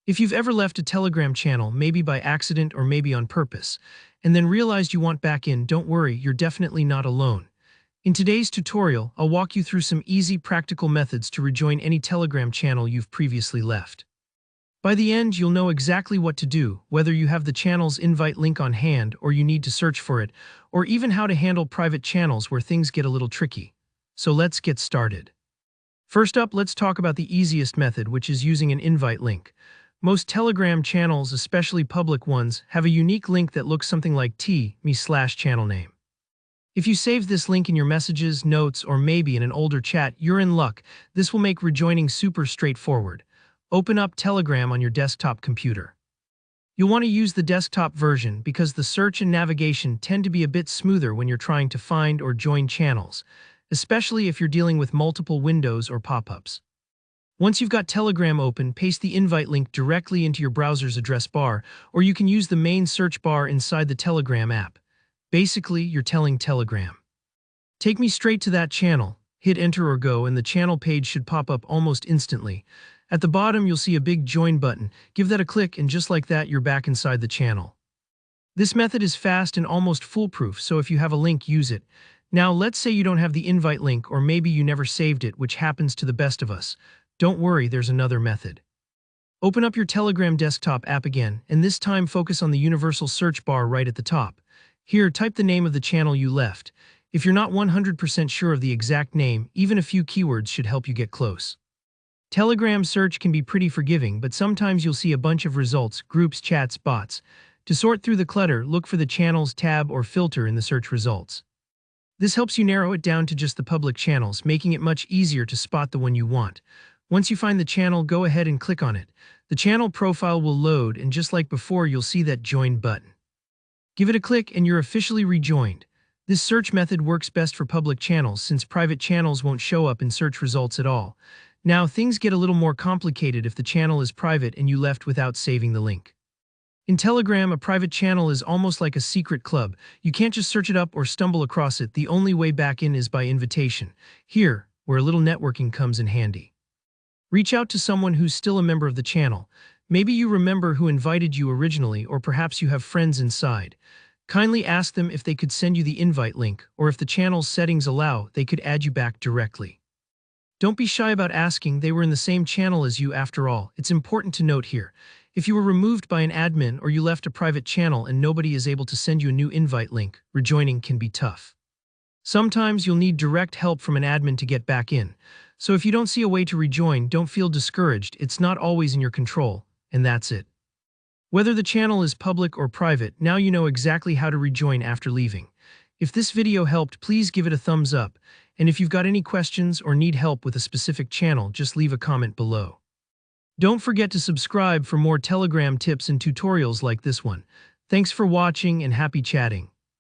If you've ever left a Telegram channel, maybe by accident or maybe on purpose, and then realized you want back in, don't worry, you're definitely not alone. In today's tutorial, I'll walk you through some easy, practical methods to rejoin any Telegram channel you've previously left. By the end, you'll know exactly what to do, whether you have the channel's invite link on hand or you need to search for it, or even how to handle private channels where things get a little tricky. So let's get started. First up, let's talk about the easiest method, which is using an invite link. Most Telegram channels, especially public ones, have a unique link that looks something like t.me/channel name. If you save this link in your messages, notes, or maybe in an older chat, you're in luck. This will make rejoining super straightforward. Open up Telegram on your desktop computer. You'll want to use the desktop version because the search and navigation tend to be a bit smoother when you're trying to find or join channels, especially if you're dealing with multiple windows or pop-ups. Once you've got Telegram open, paste the invite link directly into your browser's address bar, or you can use the main search bar inside the Telegram app. Basically, you're telling Telegram, "Take me straight to that channel." Hit enter or go, and the channel page should pop up almost instantly. At the bottom, you'll see a big join button. Give that a click, and just like that, you're back inside the channel. This method is fast and almost foolproof, so if you have a link, use it. Now, let's say you don't have the invite link, or maybe you never saved it, which happens to the best of us. Don't worry, there's another method. Open up your Telegram desktop app again, and this time focus on the universal search bar right at the top. Here, type the name of the channel you left. If you're not 100% sure of the exact name, even a few keywords should help you get close. Telegram search can be pretty forgiving, but sometimes you'll see a bunch of results, groups, chats, bots. To sort through the clutter, look for the channels tab or filter in the search results. This helps you narrow it down to just the public channels, making it much easier to spot the one you want. Once you find the channel, go ahead and click on it. The channel profile will load, and just like before, you'll see that join button. Give it a click and you're officially rejoined. This search method works best for public channels since private channels won't show up in search results at all. Now, things get a little more complicated if the channel is private and you left without saving the link. In Telegram, a private channel is almost like a secret club. You can't just search it up or stumble across it. The only way back in is by invitation. Here, where a little networking comes in handy. Reach out to someone who's still a member of the channel. Maybe you remember who invited you originally, or perhaps you have friends inside. Kindly ask them if they could send you the invite link, or if the channel's settings allow, they could add you back directly. Don't be shy about asking, they were in the same channel as you after all. It's important to note here. If you were removed by an admin or you left a private channel and nobody is able to send you a new invite link, rejoining can be tough. Sometimes you'll need direct help from an admin to get back in. So if you don't see a way to rejoin, don't feel discouraged. It's not always in your control, and that's it. Whether the channel is public or private, now you know exactly how to rejoin after leaving. If this video helped, please give it a thumbs up. And if you've got any questions or need help with a specific channel, just leave a comment below. Don't forget to subscribe for more Telegram tips and tutorials like this one. Thanks for watching and happy chatting.